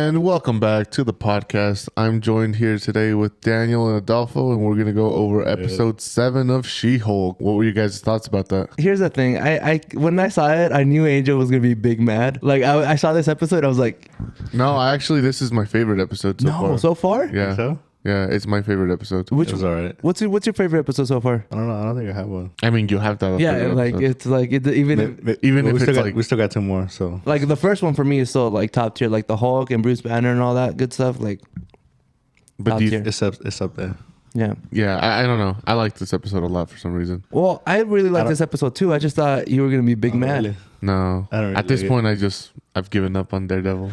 And welcome back to the podcast. I'm joined here today with Daniel and Adolfo, and we're going to go over episode 7 of She-Hulk. What were you guys' thoughts about that? Here's the thing. I when I saw it, I knew Angel was going to be big mad. Like, I saw this episode, I was like... No, actually, this is my favorite episode so far. So far? Yeah. So? Yeah, it's my favorite episode. Which was all right. What's your favorite episode so far? I don't know. I don't think I have one. I mean, you have to have a Yeah, favorite like, episode. it's like... Even if it's like... We still got 2 more, so... Like, the first one for me is still, like, top tier. Like, the Hulk and Bruce Banner and all that good stuff. Like, But top do you, tier. It's up there. Yeah. yeah, I don't know. I like this episode a lot for some reason. Well, I really like this episode, too. I just thought you were going to be big mad. Really? No. I don't really At this like point, I've given up on Daredevil.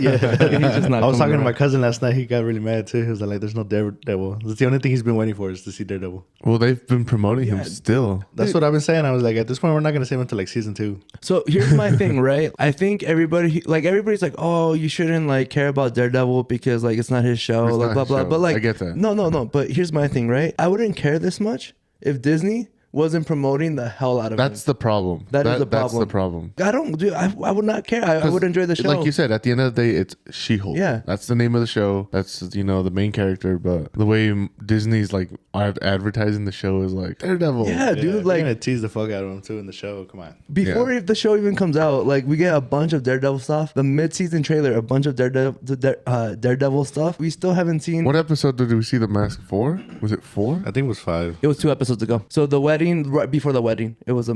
Yeah. He's just not I was coming talking to around. my cousin last night. He got really mad too. He was like, "There's no Daredevil. That's the only thing he's been waiting for is to see Daredevil." Well, they've been promoting him still. That's what I've been saying. I was like, at this point, we're not gonna see him until like season 2. So here's my thing, right? I think everybody's like, oh, you shouldn't like care about Daredevil because like it's not his show, It's like not blah his blah. show. But like, I get that. No. But here's my thing, right? I wouldn't care this much if Disney wasn't promoting the hell out of That's him. the problem. That is the That's the problem. problem. I would not care. I would enjoy the show. Like you said, at the end of the day, it's She-Hulk. Yeah. That's the name of the show. That's, the main character. But the way Disney's like advertising the show is like Daredevil. yeah, dude. They're Like gonna tease the fuck out of him too in the show. Come on. before if the show even comes out, like we get a bunch of Daredevil stuff. The mid-season trailer, a bunch of Daredevil stuff. We still haven't seen. What episode did we see the mask for? Was it 4? I think it was 5. It was 2 episodes ago. So the wedding, right before the wedding, it was the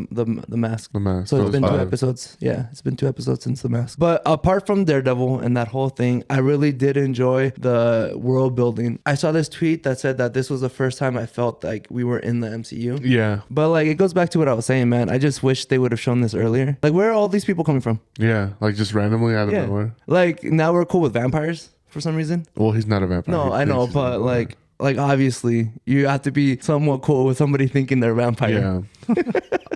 mask. The mask. So That it's was been 2 5. episodes. Yeah, it's been 2 episodes since the mask. But apart from Daredevil and that whole thing, I really did enjoy the world building. I saw this tweet that said that this was the first time I felt like we were in the MCU. Yeah. But like, it goes back to what I was saying, man. I just wish they would have shown this earlier. Like, where are all these people coming from? Yeah. Like just randomly out of Yeah. nowhere. Like, now we're cool with vampires for some reason. Well, he's not a vampire. No, He I know, thinks he's a but vampire. like obviously you have to be somewhat cool with somebody thinking they're a vampire. Yeah.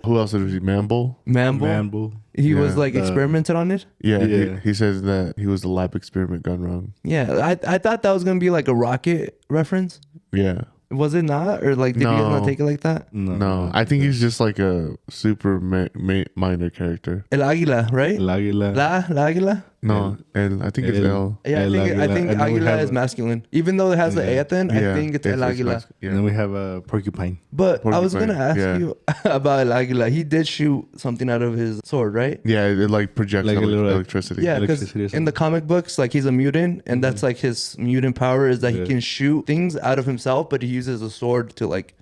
Who else did we see? Mamble? Mamble. He was Yeah. like experimented on it. Yeah. Yeah. He says that he was the lab experiment gone wrong. Yeah, I thought that was gonna be like a rocket reference. Yeah. Was it not, or like did you guys No. not take it like that? No, I think he's just like a super minor character. El Águila, right? El Águila. La Águila. No, and I think it's El- El. Yeah, El I Águila. think And then we Águila have- is masculine, even though it has the A at the end. I think it's El Águila. Yeah. And then we have a Porcupine. But I was Porcupine, gonna ask yeah. you about El Águila. He did shoot something out of his sword, right? Yeah, it like projects Like a little, like- electricity. Yeah, because Electricity or in the comic books, like he's a mutant, and that's like his mutant power is that he Yeah. can shoot things out of himself, but he uses a sword to like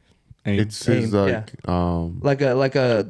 It's his Aim, like like a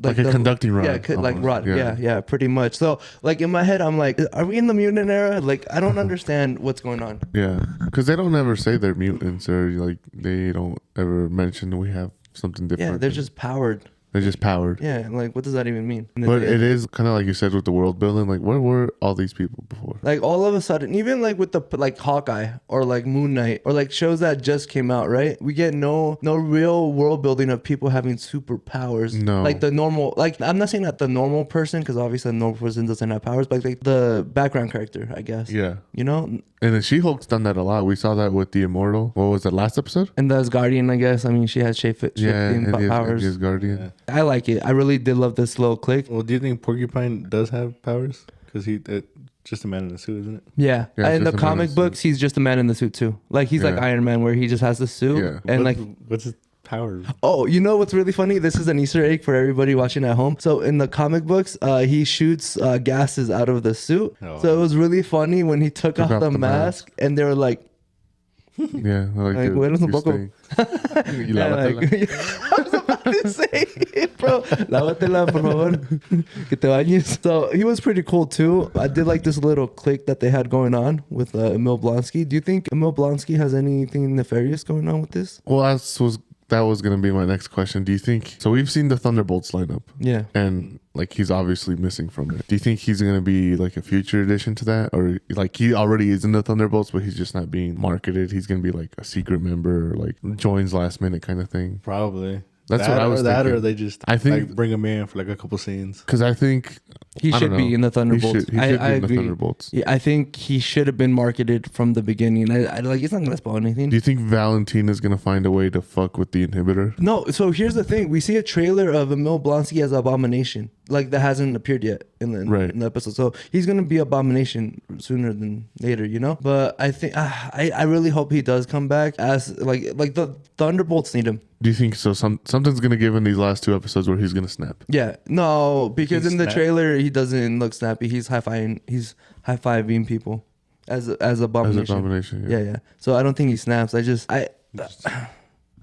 Like a conducting rod, Yeah, like almost. rod. Yeah. Yeah, pretty much. So like in my head, I'm like, are we in the mutant era? Like I don't understand what's going on. yeah, because they don't ever say they're mutants or like they don't ever mention we have something different. Yeah, they're just powered. they're just powered. Yeah, like what does that even mean? But it is kind of like you said with the world building. Like, where were all these people before? like all of a sudden, even like with the like Hawkeye or like Moon Knight or like shows that just came out, right? We get no real world building of people having superpowers. No. like the normal. Like I'm not saying that the normal person, because obviously the normal person doesn't have powers, but like the background character, I guess. Yeah, You know, and then She-Hulk's done that a lot. We saw that with the Immortal. What was that last episode? and the Guardian, I guess. I mean, she has shaping And powers. his Guardian. I like it. I really did love this little click. Well, do you think Porcupine does have powers? Because just a man in a suit, isn't it? Yeah. Yeah, In the just a man in comic a books, he's just a man in the suit too. Like he's like Yeah. Iron Man, where he just has the suit. Yeah. And like, What's his power? oh, you know what's really funny? This is an Easter egg for everybody watching at home. So in the comic books, he shoots gases out of the suit. Oh. So it was really funny when he took off the mask, and they were like, Yeah, Like, bueno, es un poco- Y yeah, lávatela. like I was about to say it, bro. Lávatela, por favor. Que te bañes. So he was pretty cool too. I did like this little click that they had going on with Mill Blanca. Do you think Mill Blanca has anything nefarious going on with this? Well, that was gonna be my next question. Do you think so? We've seen the Thunderbolts lineup, Yeah. and like he's obviously missing from it. Do you think he's gonna be like a future addition to that, or like he already is in the Thunderbolts, but he's just not being marketed? He's gonna be like a secret member, or like joins last minute kind of thing. Probably. That's what I was That thinking. or they just I think- like bring him in for like a couple scenes. Because I think He I should don't be know. in the Thunderbolts. He should I be in the agree. Thunderbolts. Yeah, I think he should have been marketed from the beginning. I like it's not gonna spoil anything. Do you think Valentina's gonna find a way to fuck with the inhibitor? No, so here's the thing. We see a trailer of Mill Blanca as Abomination. Like that hasn't appeared yet in the episode. So he's gonna be Abomination sooner than later, you know? But I think I really hope he does come back as like the Thunderbolts need him. Do you think so? Something's gonna give in these last 2 episodes where he's gonna snap. Yeah. No, because He in the snap? trailer he doesn't look snappy. He's high-fiving people as Abomination. As Abomination, Yeah. So I don't think he snaps.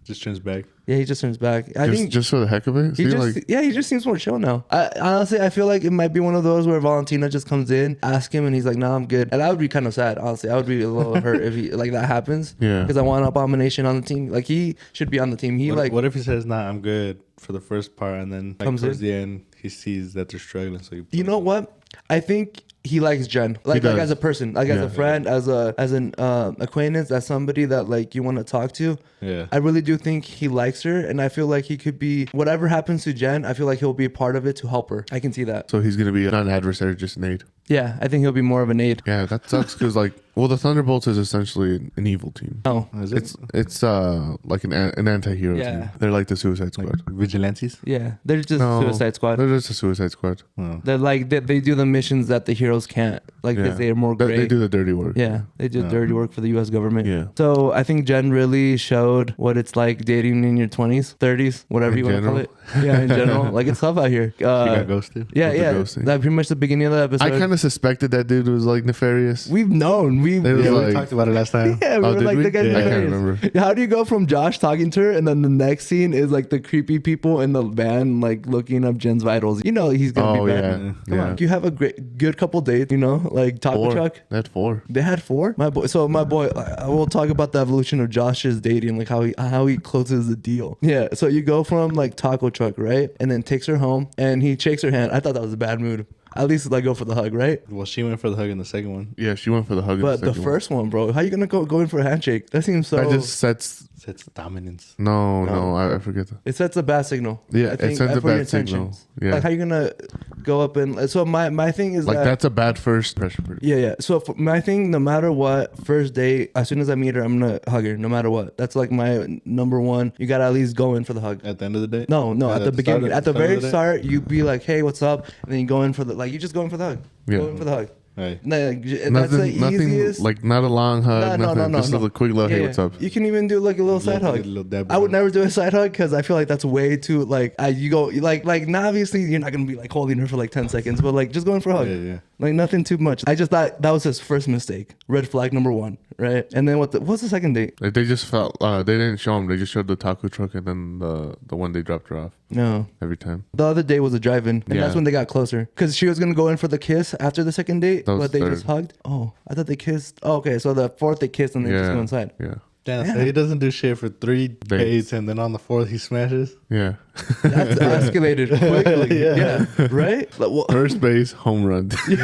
Just turns back. Yeah, he just turns back. I think just for the heck of it. he See, just like, he just seems more chill now. I feel like it might be one of those where Valentina just comes in, ask him, and he's like, "Nah, I'm good." And I would be kind of sad, honestly. I would be a little hurt if he like that happens. Yeah. Because I want Abomination on the team. Like he should be on the team. What if he says, "Nah, I'm good" for the first part, and then Comes towards in? the end he sees that they're struggling, so You know what? I think he likes Jen, like does. as a person, like as a friend, as an acquaintance, as somebody that like you want to talk to. Yeah. I really do think he likes her, and I feel like he could be whatever happens to Jen. I feel like he'll be a part of it to help her. I can see that. so he's gonna be not an adversary, just an aid. Yeah, I think he'll be more of an aid. Yeah, that sucks because like, well, the Thunderbolts is essentially an evil team. Oh, Is it It's like an anti-hero Yeah. team. They're like the Suicide Squad. like vigilantes? yeah, they're just No, Suicide Squad. They're just a Suicide Squad. Oh. They're like they do the missions that the heroes can't, like because they're more great. They do the dirty work. Yeah, they do dirty work for the U.S. government. Yeah. So I think Jen really showed what it's like dating in your 20s, 30s, whatever In you want to call general. it. Yeah, in general, like it's tough out here. She got ghosted. Yeah, With the yeah. ghosting. That pretty much the beginning of the episode. I kind of suspected that dude was like nefarious. We've known. It was Yeah, like, we talked about it last time. Yeah, we Oh, were did like we? the guy's I can't nefarious. remember. How do you go from Josh talking to her and then the next scene is like the creepy people in the van like looking up Jen's vitals? You know he's gonna Oh be bad. yeah, Come on, you have a good couple dates, you know, like taco 4. truck. They had 4. They had 4. My boy. So my boy, I will talk about the evolution of Josh's dating, like how he closes the deal. Yeah. So you go from like taco truck, right, and then takes her home, and he shakes her hand. I thought that was a bad mood. At least like go for the hug, right? Well, she went for the hug in the second one. Yeah, she went for the hug. in But the second first one, bro, how you gonna go in for a handshake? That seems so. one. That just sets. Sets dominance. No, I forget that. It sets a bad signal. Yeah, I it think, sends a for your bad signal. intentions. Yeah. Like how you gonna go up and so my thing is Like that. that's a bad first pressure. Pretty. Yeah. So for my thing, no matter what, first date, as soon as I meet her, I'm gonna hug her, no matter what. That's like my number one. You gotta at least go in for the hug. At the end of the day? No, at the beginning, at the very of the day? start, you be like, "Hey, what's up?" And then you go in for the you just go in for the hug. Yeah. Go in for the hug. Right. That's the easiest. Like not a long hug. No, nothing. Just a little quick little. Hey, Yeah, what's up? You can even do like a little side Like hug. a little dab I would around. never do a side hug because I feel like that's way too like you go like now obviously you're not gonna be like holding her for like 10 seconds, but like just going for a hug. Yeah. Like nothing too much. I just thought that was his first mistake. Red flag number 1, right? And then what's the second date? Like they just felt. They didn't show him. They just showed the taco truck and then the one they dropped her off No. every time. The other day was a drive-in, and Yeah. that's when they got closer. Because she was gonna go in for the kiss after the second date, That was but they third. just hugged. Oh, I thought they kissed. Oh, okay, so the 4th they kissed and they just Yeah. go inside. Yeah. Damn, Yeah. so he doesn't do shit for 3 Dates. dates, and then on the 4th he smashes. Yeah. That's escalated quickly. Yeah. Right? Like, well, First base home run. he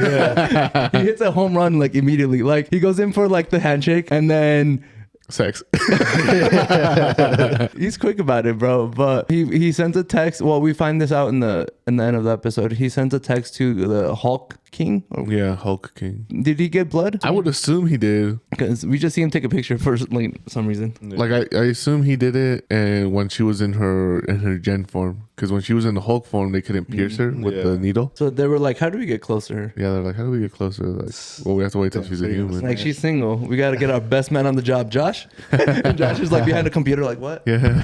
hits a home run like immediately. Like he goes in for like the handshake, and then Sex. he's quick about it, bro. But he sends a text. Well, we find this out in the end of the episode. He sends a text to the Hulk King. Yeah, Hulk King. Did he get blood? I would assume he did. Because we just see him take a picture for like some reason. Like I assume he did it, and when she was in her Gen form, because when she was in the Hulk form, they couldn't pierce her with Yeah. the needle. So they were like, "How do we get closer?" Yeah, they're like, how do we get closer? Like, well, we have to wait till she's a human. Like she's single. We got to get our best man on the job, Josh. And Josh is like behind a computer, like what? Yeah.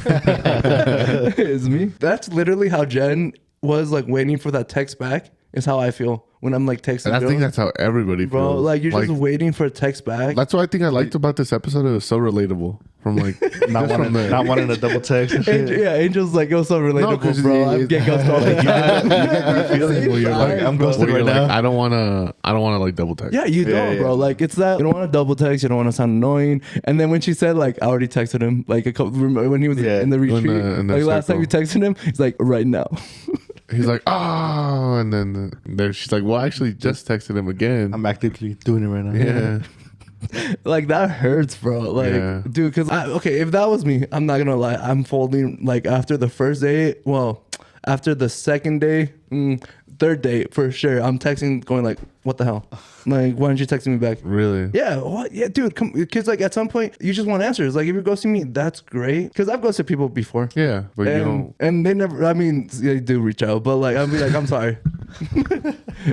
It's me. That's literally how Jen was like waiting for that text back. Is how I feel when I'm like texting. And I think girls. that's how everybody Bro, feels. like you're just waiting for a text back. That's what I think I liked about this episode. It was so relatable. From like Not just from wanting to double text and shit. Yeah, Angel's like, oh, so relatable, 'cause bro. it- I'm getting ghosted all the time. that feeling where you're like, I'm ghosted where you're right like, now. I don't wanna like double text. Yeah, you don't, yeah. bro. Like it's that you don't want to double text, you don't want to sound annoying. And then when she said like I already texted him like a couple when he was Yeah. in the retreat, in the like last time circle. you texted him, he's like right now. He's like, oh, and then she's like, well, I actually just texted him again. I'm actively doing it right now. Yeah. Like that hurts, bro. Like, Yeah. dude, because okay, if that was me, I'm not gonna lie, I'm folding like after the first day. Well, after the second day, third date for sure. I'm texting, going like, "What the hell? Like, why aren't you texting me back?" Really? Yeah, what? Yeah, dude. Because like at some point, you just want answers. Like if you're ghosting me, that's great. Because I've ghosted people before. Yeah, but you don't. And they never. I mean, they do reach out, but like I'll be like, "I'm sorry."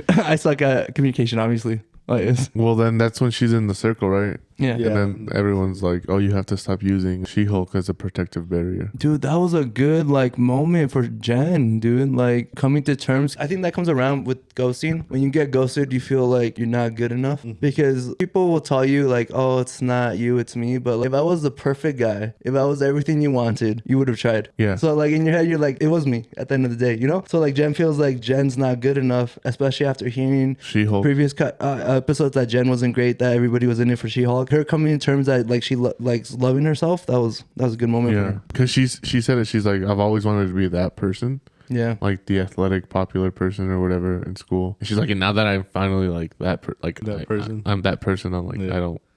I suck at communication, obviously. Like, Well, then that's when she's in the circle, right? yeah. Yeah. And then everyone's like, "Oh, you have to stop using She-Hulk as a protective barrier." Dude, that was a good like moment for Jen, dude. Like coming to terms. I think that comes around with ghosting. When you get ghosted, you feel like you're not good enough because people will tell you like, "Oh, it's not you, it's me." But like, if I was the perfect guy, if I was everything you wanted, you would have tried. Yeah. So like in your head, you're like, "It was me." At the end of the day, you know. So like Jen feels like Jen's not good enough, especially after hearing She-Hulk. previous episodes that Jen wasn't great, that everybody was in it for She-Hulk. Her coming to terms that like she likes loving herself. That was a good moment for Yeah, her. because she said it. She's like, "I've always wanted to be that person." Yeah. Like the athletic, popular person or whatever in school. And she's like, and now that I'm finally like that, person. I'm that person. I'm like, Yeah.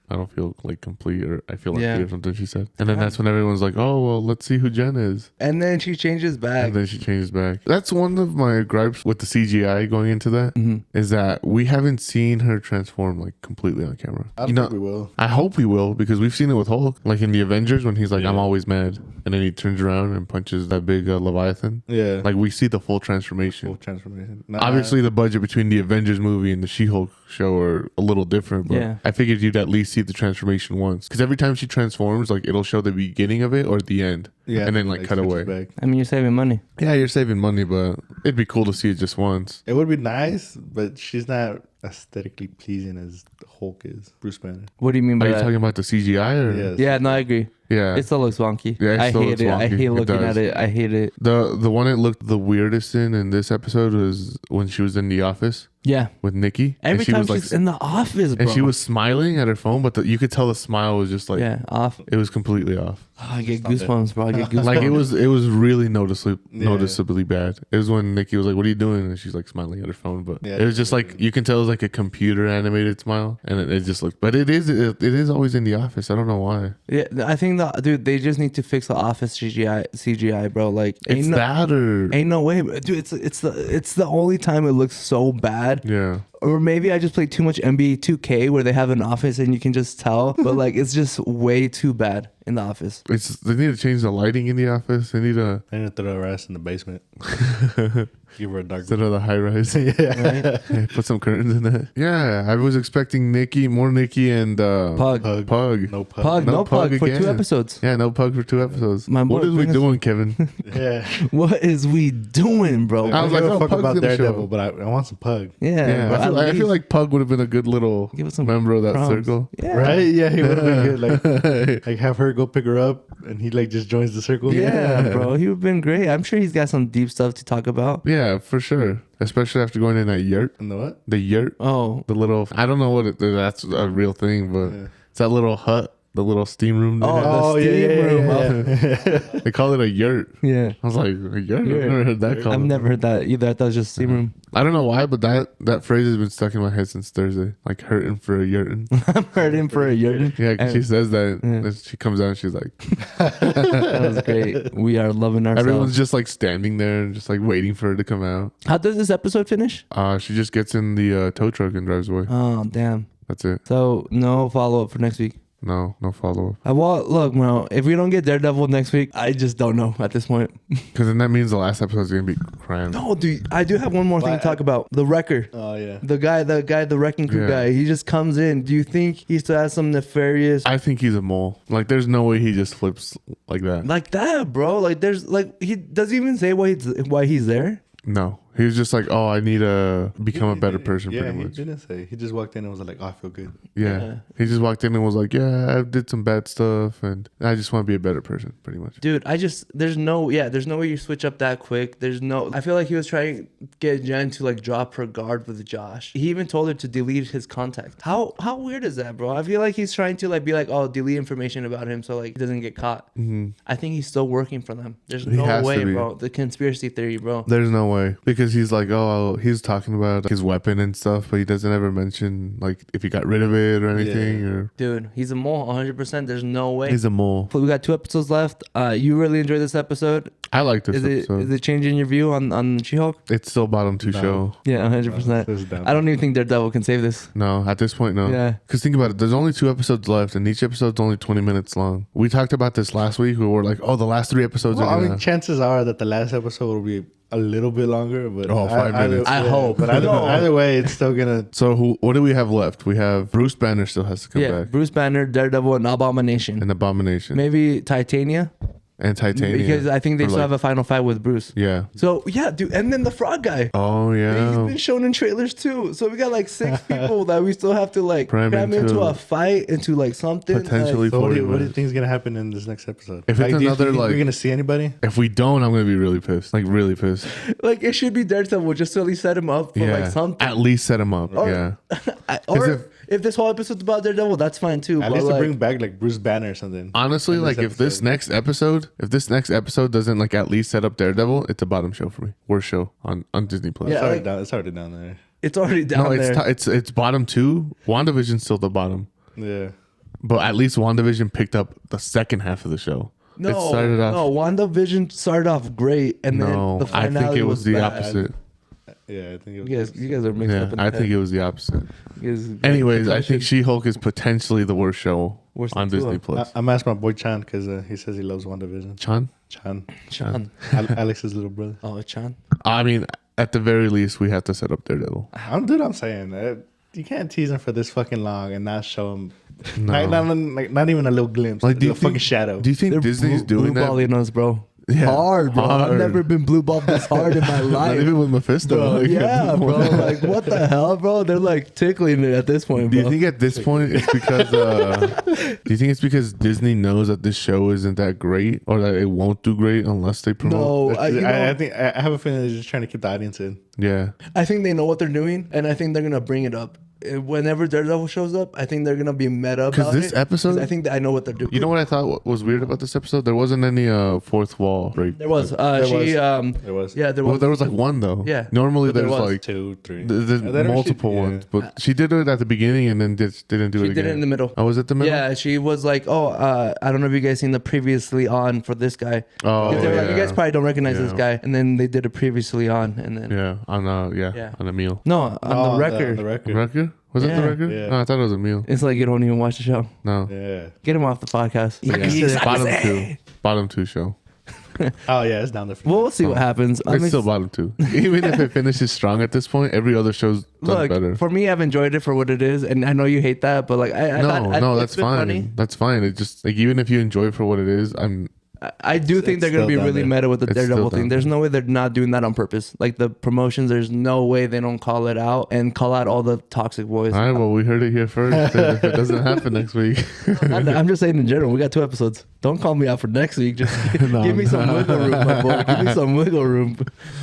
I don't feel like complete, or I feel like Yeah. or something. She said, and then that's when everyone's like, "Oh well, let's see who Jen is." And then she changes back. And then she changes back. That's one of my gripes with the CGI going into that is that we haven't seen her transform like completely on camera. I don't think we will. I hope we will, because we've seen it with Hulk, like in the Avengers when he's like, Yeah. "I'm always mad," and then he turns around and punches that big Leviathan. Yeah. Like we see the full transformation. full transformation. Nah, Obviously, the budget between the Avengers movie and the She-Hulk show are a little different, but Yeah. I figured you'd at least see the transformation once, because every time she transforms, like it'll show the beginning of it or the end, yeah, and then like cut switches away. back. I mean, you're saving money. Yeah, you're saving money, but it'd be cool to see it just once. It would be nice, but she's not aesthetically pleasing as Hulk is. Bruce Banner. What do you mean by Are you that? talking about the CGI or? Yes. Yeah, no, I agree. Yeah. It still looks wonky. Yeah, it I still hate looks it. I wonky. hate It looking does. at it. I hate it. The one it looked the weirdest in this episode was when she was in the office Yeah. with Nikki. Every and she time was she's in the office, bro. and she was smiling at her phone, but you could tell the smile was just like yeah, off. it was completely off. Oh, I get goosebumps, bro. I get goosebumps. Like it was really noticeably Yeah. bad. It was when Nikki was like, "What are you doing?" and she's like smiling at her phone, but Yeah, it was just like you can tell it was like a computer animated smile, and it just looked. But it is always in the office. I don't know why. Yeah, I think that, dude, they just need to fix the office CGI, bro. Like, It's that or ain't no way, dude. It's the only time it looks so bad. yeah. Or maybe I just play too much NBA 2K where they have an office and you can just tell. But like, it's just way too bad in the office. They need to change the lighting in the office. They need to I'm gonna throw her ass in the basement. Give her a dark. instead of the high rise. yeah. Right? Yeah, put some curtains in it. Yeah, I was expecting more Nikki and Pug. Pug. No pug. Pug, no Pug for 2 again. episodes. Yeah, no Pug for 2 episodes. My What boy, is we bring us- doing, Kevin? Yeah. What is we doing, bro? I was like, give a oh, fuck Pug's about gonna show Daredevil, up. but I want some pug. Yeah, Yeah, bro, I at feel least like Pug would have been a good little give us some member of that crumbs. circle. Yeah. Right? Yeah, he would have been good. Like have her go pick her up, and he like just joins the circle. Yeah, bro, he would have been great. I'm sure he's got some deep stuff to talk about. Yeah, for sure. Especially after going in that yurt. And the what? The yurt. Oh, The little, I don't know what that's a real thing, but Yeah. it's that little hut, the little steam room. they Oh, have. the steam room. They call it a yurt. yeah. I was like, a yurt? I've Yurt. never heard that called. I've never heard that either. I thought it was just steam room. I don't know why, but that phrase has been stuck in my head since Thursday. Like hurting for a yurtin. I'm hurting for a yurt. Yeah, 'cause she And says that. Yeah. And she comes out and she's like, that was great. We are loving ourselves. everyone's just like standing there and just like waiting for her to come out. How does this episode finish? She just gets in the tow truck and drives away. Oh, damn. That's it. So no follow up for next week. No follow up. Well, look, bro, if we don't get Daredevil next week, I just don't know at this point. Because then that means the last episode's gonna be crammed. No, dude, I do have one more thing to talk about. The Wrecker. Oh yeah. The Wrecking Crew Yeah. guy. He just comes in. Do you think he still has some nefarious I think he's a mole. Like, there's no way he just flips like that. like that, bro? Like, there's like he does he even say why he's there? No, he was just like, "Oh, I need to become a better person." Yeah, pretty he much. didn't say. He just walked in and was like, "Oh, I feel good." Yeah. Yeah. He just walked in and was like, "Yeah, I did some bad stuff, and I just want to be a better person." Pretty much. Dude, there's no way you switch up that quick. I feel like he was trying to get Jen to like drop her guard with Josh. He even told her to delete his contact. How weird is that, bro? I feel like he's trying to like be like, oh, delete information about him so like he doesn't get caught. Mm-hmm. I think he's still working for them. There's He no has to way, be. bro. The conspiracy theory, bro. There's no way, because because he's like, oh, he's talking about his weapon and stuff, but he doesn't ever mention like if he got rid of it or anything. Or Dude, he's a mole 100%. There's no way. he's a mole. We got 2 episodes left. You really enjoyed this episode? I like this episode. Is it changing your view on She-Hulk? It's still bottom 2 show. Yeah, 100%. I don't even think Daredevil can save this. No, at this point, no. Yeah. Because think about it. There's only 2 episodes left, and each episode's only 20 minutes long. We talked about this last week. We were like, oh, the last 3 episodes Well, are I gonna... mean, chances are that the last episode will be a little bit longer, but 5 minutes. I hope. But either way, it's still gonna. So what do we have left? We have Bruce Banner still has to come back. Bruce Banner, Daredevil, and Abomination. And Abomination. Maybe Titania. And Titania. Because I think they still have a final fight with Bruce. Yeah. So, yeah, dude. And then the frog guy. Oh, yeah. He's been shown in trailers too. So we got like 6 people that we still have to like Cram into a fight, into like something. Potentially So what do 40 you minutes. think is gonna happen in this next episode? If it's do you another, think like- we're gonna see anybody? If we don't, I'm going to be really pissed. Like, really pissed. Like it should be Daredevil just to at least set him up for like something. At least set him up. Or- yeah. Or if this whole episode's about Daredevil, that's fine too. At but least to like, bring back like Bruce Banner or something. Honestly, in like if this next episode doesn't like at least set up Daredevil, it's a bottom show for me. Worst show on Disney Plus. Yeah. It's already down there. it's already down No, there. it's bottom 2. WandaVision's still the bottom. Yeah. But at least WandaVision picked up the second half of the show. No, it started off. no, WandaVision started off great, and No, then the I finale think it was the bad. opposite. Yeah, I think it was. You guys are mixed Yeah, up. In I the think head. it was the opposite. You guys- Anyways, I think should- She-Hulk is potentially the worst show Worse on than Disney Tua. Plus. I'm asking my boy Chan because he says he loves WandaVision. Chan? Chan, Chan. Alex's little brother. Oh, Chan. I mean, at the very least, we have to set up Daredevil. I'm saying you can't tease him for this fucking long and not show him. No. Not even a little glimpse. Like, Like do you a fucking think- shadow. Do you think They're Disney's doing blue that? balling us, bro. Yeah, Hard, bro. I've hard. never been blue balled this hard in my Not life. even with Mephisto. Bro, Like, yeah, bro. Like, what the hell, bro? They're like tickling it at this point, Do bro. you think at this point it's because do you think it's because Disney knows that this show isn't that great or that it won't do great unless they promote? No, I think I have a feeling they're just trying to keep the audience in. Yeah. I think they know what they're doing, and I think they're gonna bring it up. Whenever Daredevil shows up, I think they're gonna be meta Because about this it, episode, I think that I know what they're doing. you know what I thought was weird about this episode? There wasn't any fourth wall break. There was. There There was. Yeah, there Well, was. there was like one though. Yeah. Normally But there there's was. like 2, 3. there's multiple ones, but she did it at the beginning and then didn't do She it did again. it in the middle. Oh, was it the middle? Yeah, she was like, "Oh, I don't know if you guys seen the previously on for this guy." Oh, Because they were like, "You yeah. guys probably don't recognize this Yeah. guy," and then they did a previously on, and then Yeah, on Yeah. on a meal. no, on the record. The record. Record? Was it Yeah. the record? Yeah. No, I thought it was a meal. It's like you don't even watch the show. No. Yeah. Get him off the podcast. Yeah. Bottom two show. Oh yeah, it's down there. For Well, we'll see what happens. I It's mean, still bottom 2. Even if it finishes strong at this point, every other show's done look, better. for me, I've enjoyed it for what it is, and I know you hate that, but like, I No, it's that's been fine. funny. That's fine. It just like even if you enjoy it for what it is, I do think they're it's gonna still be down really there. meta with the It's still Daredevil down thing. There's no way they're not doing that on purpose. Like the promotions, there's no way they don't call it out and call out all the toxic boys. all right. Well, we heard it here first. And if it doesn't happen next week, I'm just saying in general, we got 2 episodes. Don't call me out for next week. Just give me some wiggle room, my boy. Give me some wiggle room.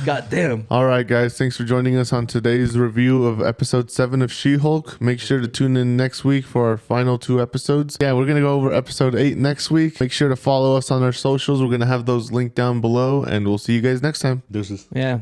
God damn. all right, guys. Thanks for joining us on today's review of episode 7 of She-Hulk. Make sure to tune in next week for our final 2 episodes. Yeah, we're gonna go over episode 8 next week. Make sure to follow us on our socials. We're gonna have those linked down below, and we'll see you guys next time. Deuces. Yeah.